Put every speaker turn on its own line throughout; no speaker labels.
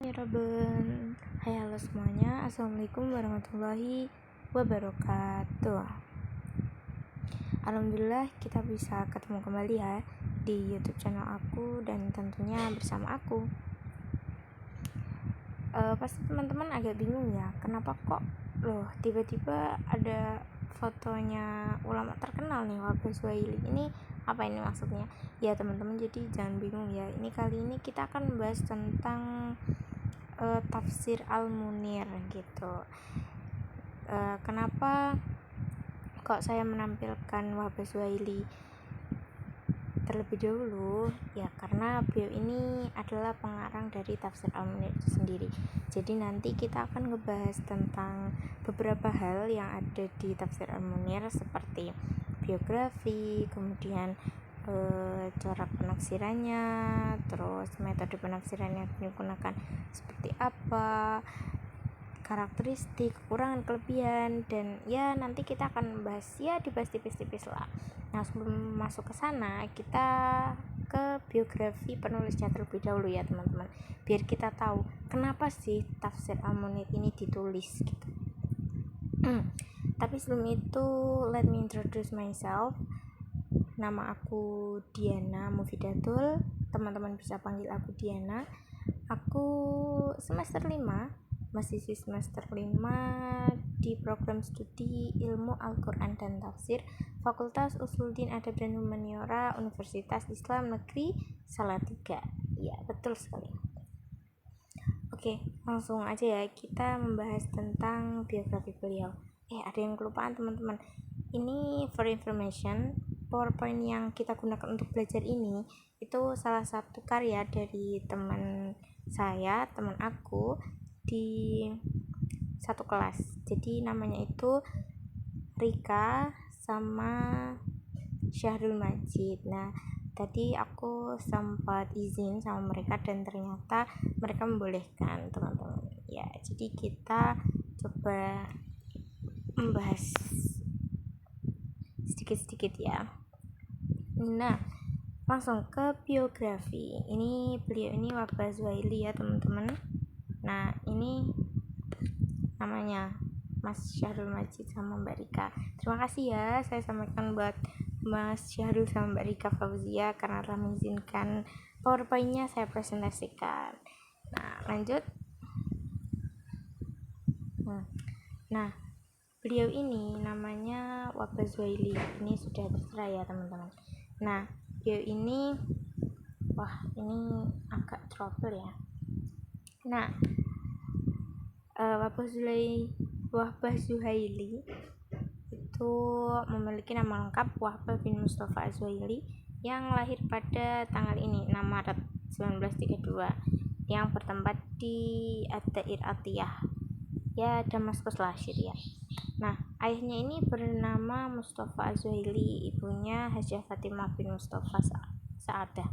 Bismillahirrahmanirrahim. Hai, halo semuanya. Assalamualaikum warahmatullahi wabarakatuh. Alhamdulillah kita bisa ketemu kembali ya di YouTube channel aku dan tentunya bersama aku. Pasti teman-teman agak bingung ya, kenapa kok tiba-tiba ada fotonya ulama terkenal nih, Wahbah Zuhaili. Ini apa ini maksudnya? Ya teman-teman, jadi jangan bingung ya. Kali ini kita akan membahas tentang tafsir Al-Munir gitu. Kenapa kok saya menampilkan Wahbah Zuhaili terlebih dahulu? Ya karena beliau ini adalah pengarang dari tafsir Al-Munir itu sendiri. Jadi nanti kita akan ngebahas tentang beberapa hal yang ada di tafsir Al-Munir, seperti biografi, kemudian cara penafsirannya, terus metode penafsiran yang digunakan seperti apa, karakteristik, kekurangan, kelebihan, dan ya nanti kita akan bahas, ya dibahas tipis-tipis lah. Nah sebelum masuk ke sana, kita ke biografi penulisnya terlebih dahulu ya teman-teman, biar kita tahu kenapa sih tafsir Al-Munir ini ditulis gitu. Tapi sebelum itu, let me introduce myself. Nama aku Diana Mufidatul, teman-teman bisa panggil aku Diana. Aku semester 5, mahasiswi semester 5 di program studi Ilmu Al-Quran dan Tafsir, Fakultas Usuluddin Adab dan Humaniora, Universitas Islam Negeri Salatiga. Ya, betul sekali. Oke, langsung aja ya, kita membahas tentang biografi beliau. Ada yang kelupaan teman-teman. Ini for information, PowerPoint yang kita gunakan untuk belajar ini itu salah satu karya dari teman saya, teman aku di satu kelas. Jadi namanya itu Rika sama Syahrul Majid. Nah tadi aku sempat izin sama mereka dan ternyata mereka membolehkan teman-teman ya. Jadi kita coba membahas sedikit-sedikit ya. Nah langsung ke biografi. Ini beliau ini Wahbah Zuhaili ya teman-teman. Nah ini namanya Mas Syahrul Majid sama Mbak Rika. Terima kasih ya saya sampaikan buat Mas Syahrul sama Mbak Rika Fauzia karena telah mengizinkan PowerPoint-nya saya presentasikan. Nah lanjut. Nah beliau ini namanya Wahbah Zuhaili. Ini sudah tertera ya teman-teman. Nah beliau ini ini agak trouble ya. Nah Wahbah Zuhaili itu memiliki nama lengkap Wahbah bin Mustafa Az-Zuhaili yang lahir pada tanggal ini 6 Maret 1932 yang bertempat di Ad-Dair Atiyah ya, Damaskus lah, Syria. Nah ayahnya ini bernama Mustafa Az-Zuhaili, ibunya Hajjah Fatimah bin Mustafa Sa'adah.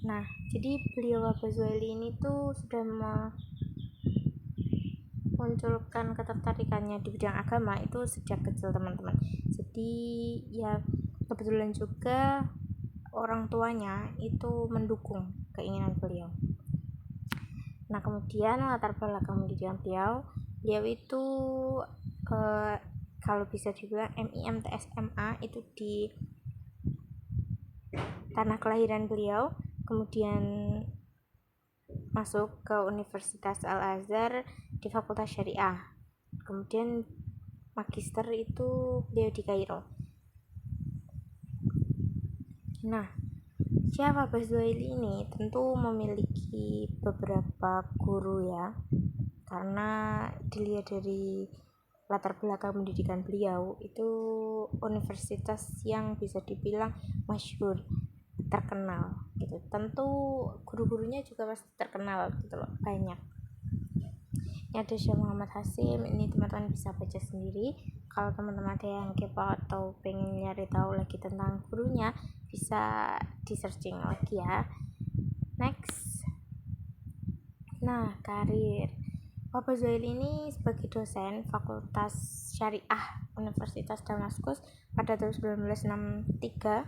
Nah jadi beliau Wahbah Zuhaili ini tuh sudah munculkan ketertarikannya di bidang agama itu sejak kecil teman-teman. Jadi ya kebetulan juga orang tuanya itu mendukung keinginan beliau. Nah kemudian latar belakang pendidikan beliau itu kalau bisa dibilang MIMTS SMA itu di tanah kelahiran beliau, kemudian masuk ke Universitas Al-Azhar di Fakultas Syariah, kemudian magister itu beliau di Kairo. Nah siapa Wahbah Zuhaili ini tentu memiliki beberapa guru ya, karena dilihat dari latar belakang pendidikan beliau itu universitas yang bisa dibilang masyhur, terkenal gitu. Tentu guru-gurunya juga pasti terkenal gitu loh, banyak. Ini ada Syekh Muhammad Hasim, ini teman-teman bisa baca sendiri. Kalau teman-teman ada yang kepo atau pengen nyari tahu lagi tentang gurunya, bisa di searching lagi ya. Next. Nah karir Wahbah Zuhaili ini sebagai dosen Fakultas Syariah Universitas Damaskus pada tahun 1963.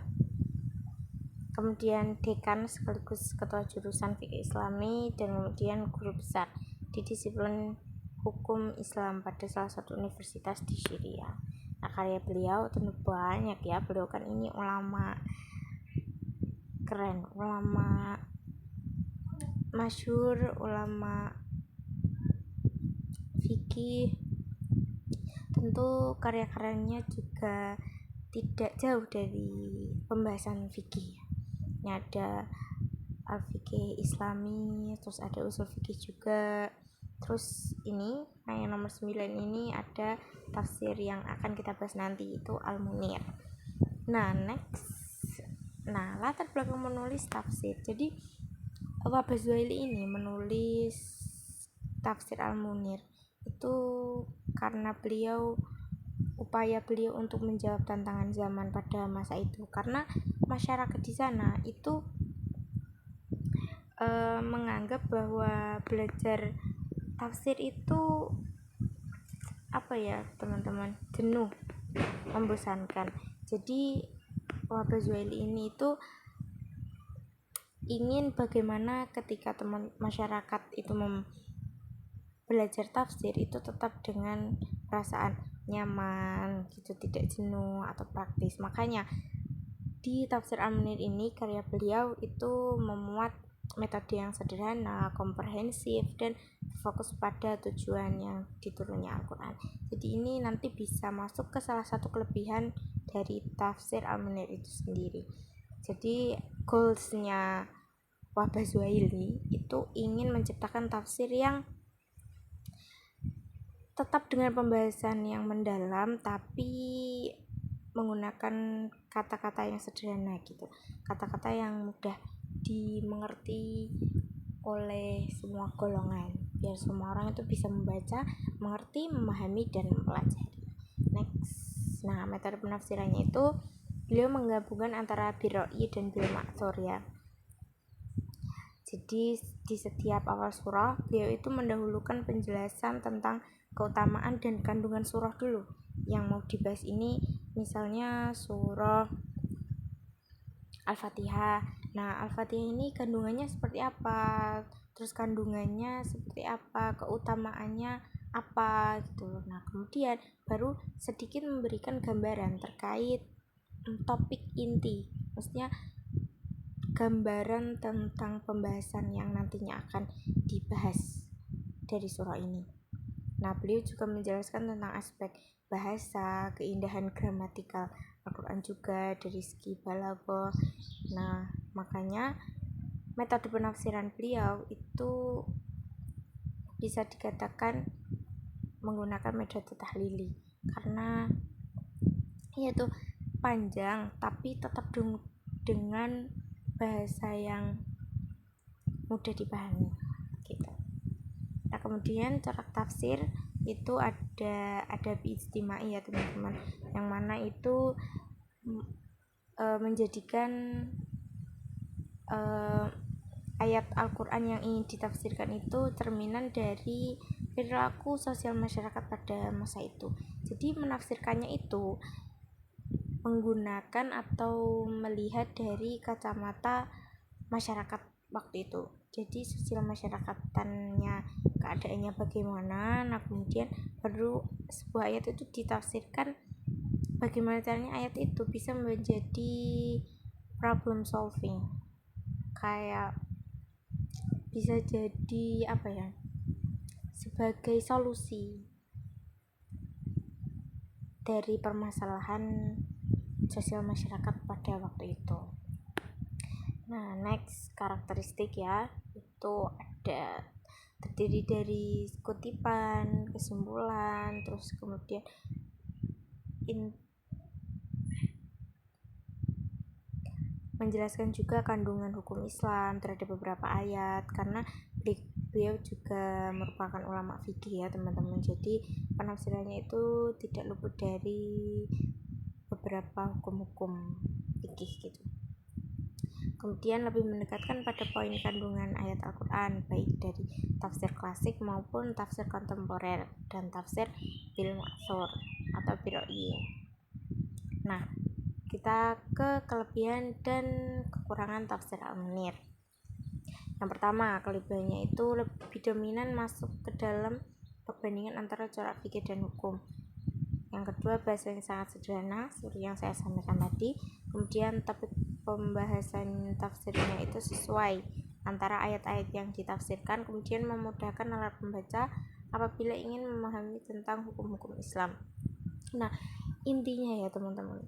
kemudian dekan sekaligus ketua jurusan fikih Islami, dan kemudian guru besar di disiplin hukum Islam pada salah satu universitas di Syria. Nah, karya beliau tentu banyak ya, beliau kan ini ulama keren, ulama masyhur, ulama fikih. Tentu karya-karyanya juga tidak jauh dari pembahasan fikih. Ini ada al-fikih Islami, terus ada usul fikih juga. Terus ini, yang nomor 9 ini ada tafsir yang akan kita bahas nanti, itu Al-Munir. Nah, next. Nah, latar belakang menulis tafsir. Jadi Wahbah Zuhaili ini menulis tafsir Al-Munir itu karena upaya beliau untuk menjawab tantangan zaman pada masa itu, karena masyarakat di sana itu menganggap bahwa belajar tafsir itu teman-teman, jenuh, membosankan. Jadi Wahbah Zuhaili ini itu ingin bagaimana ketika masyarakat itu belajar tafsir itu tetap dengan perasaan nyaman gitu, tidak jenuh atau praktis. Makanya di tafsir Al-Munir ini karya beliau itu memuat metode yang sederhana, komprehensif, dan fokus pada tujuan yang diturunnya Al-Quran. Jadi ini nanti bisa masuk ke salah satu kelebihan dari tafsir Al-Munir itu sendiri. Jadi goalsnya Wahbah Zuhaili itu ingin menciptakan tafsir yang tetap dengan pembahasan yang mendalam, tapi menggunakan kata-kata yang sederhana gitu, kata-kata yang mudah dimengerti oleh semua golongan, biar semua orang itu bisa membaca, mengerti, memahami, dan mempelajari. Next. Nah, metode penafsirannya itu beliau menggabungkan antara biroi dan bil ma'thur ya. Jadi di setiap awal surah beliau itu mendahulukan penjelasan tentang keutamaan dan kandungan surah dulu. Yang mau dibahas ini misalnya surah Al-Fatihah. Nah, Al-Fatihah ini kandungannya seperti apa, terus kandungannya seperti apa, keutamaannya apa gitu. Nah, kemudian baru sedikit memberikan gambaran terkait topik inti, maksudnya gambaran tentang pembahasan yang nantinya akan dibahas dari surah ini. Nah, beliau juga menjelaskan tentang aspek bahasa, keindahan gramatikal Al-Quran juga dari segi balaghah. Nah, makanya metode penafsiran beliau itu bisa dikatakan menggunakan metode tahlili, karena yaitu panjang tapi tetap dengan bahasa yang mudah dipahami gitu. Nah, kemudian corak tafsir itu ada ijtimai ya teman-teman, yang mana itu menjadikan ayat Al-Quran yang ingin ditafsirkan itu cerminan dari perilaku sosial masyarakat pada masa itu. Jadi menafsirkannya itu menggunakan atau melihat dari kacamata masyarakat waktu itu. Jadi sosial masyarakatannya, keadaannya bagaimana. Nah, kemudian baru sebuah ayat itu ditafsirkan bagaimana caranya ayat itu bisa menjadi problem solving, kayak bisa jadi sebagai solusi dari permasalahan sosial masyarakat pada waktu itu. Nah, next, karakteristik ya, itu ada terdiri dari kutipan, kesimpulan, terus kemudian menjelaskan juga kandungan hukum Islam terhadap beberapa ayat, karena beliau juga merupakan ulama fikih ya teman-teman. Jadi penafsirannya itu tidak luput dari beberapa hukum-hukum fikih gitu. Kemudian lebih mendekatkan pada poin kandungan ayat Al-Quran, baik dari tafsir klasik maupun tafsir kontemporer dan tafsir bil ma'thur atau biroi. Nah, kita ke kelebihan dan kekurangan tafsir Al-Munir. Yang pertama, kelebihannya itu lebih dominan masuk ke dalam perbandingan antara corak fikih dan hukum. Yang kedua, bahasa yang sangat sederhana seperti yang saya sampaikan tadi. Kemudian topik pembahasan tafsirnya itu sesuai antara ayat-ayat yang ditafsirkan, kemudian memudahkan alat pembaca apabila ingin memahami tentang hukum-hukum Islam. Nah, intinya ya teman-teman,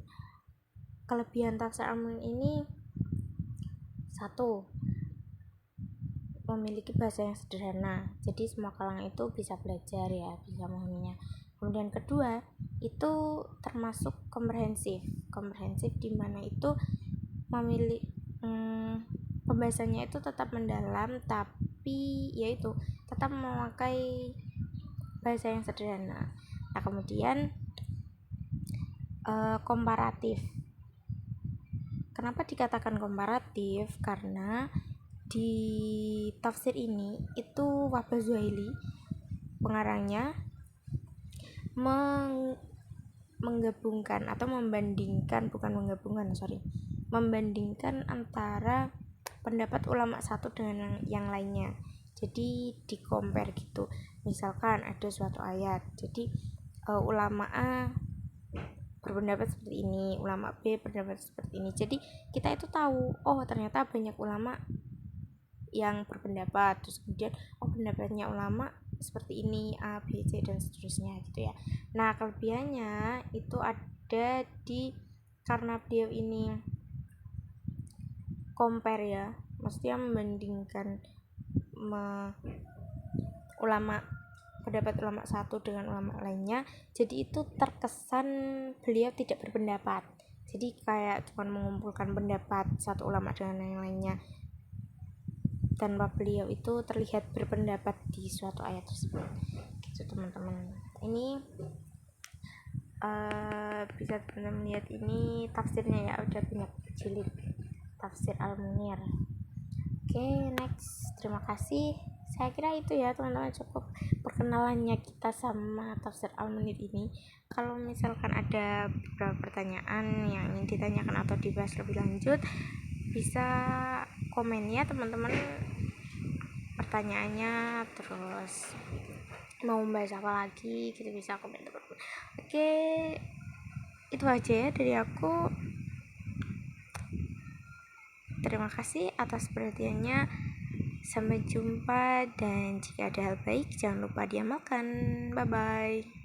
kelebihan tafsir Al-Munir ini satu, memiliki bahasa yang sederhana, jadi semua kalangan itu bisa belajar ya, bisa memahaminya. Kemudian kedua, itu termasuk komprehensif di mana itu memilih pembahasannya itu tetap mendalam, tapi yaitu tetap memakai bahasa yang sederhana. Nah, kemudian komparatif. Kenapa dikatakan komparatif? Karena di tafsir ini itu Wahbah Zuhaili pengarangnya membandingkan antara pendapat ulama satu dengan yang lainnya. Jadi di compare gitu. Misalkan ada suatu ayat, jadi ulama A berpendapat seperti ini, ulama B berpendapat seperti ini. Jadi kita itu tahu, oh ternyata banyak ulama yang berpendapat, terus kemudian pendapatnya ulama seperti ini, A, B, C dan seterusnya gitu ya. Nah, kelebihannya itu ada di karena beliau ini compare ya, maksudnya membandingkan pendapat ulama satu dengan ulama lainnya, jadi itu terkesan beliau tidak berpendapat, jadi kayak cuma mengumpulkan pendapat satu ulama dengan yang lainnya tanpa beliau itu terlihat berpendapat di suatu ayat tersebut gitu teman-teman. Ini bisa teman-teman lihat, ini tafsirnya ya, udah punya jilid tafsir Al-Munir. Oke, next. Terima kasih. Saya kira itu ya teman-teman, cukup perkenalannya kita sama tafsir Al-Munir ini. Kalau misalkan ada beberapa pertanyaan yang ingin ditanyakan atau dibahas lebih lanjut, bisa komen ya teman-teman pertanyaannya, terus mau membahas apa lagi gitu bisa komen teman-teman. Oke, itu aja ya dari aku. Terima kasih atas perhatiannya. Sampai jumpa, dan jika ada hal baik jangan lupa diamalkan. Bye bye.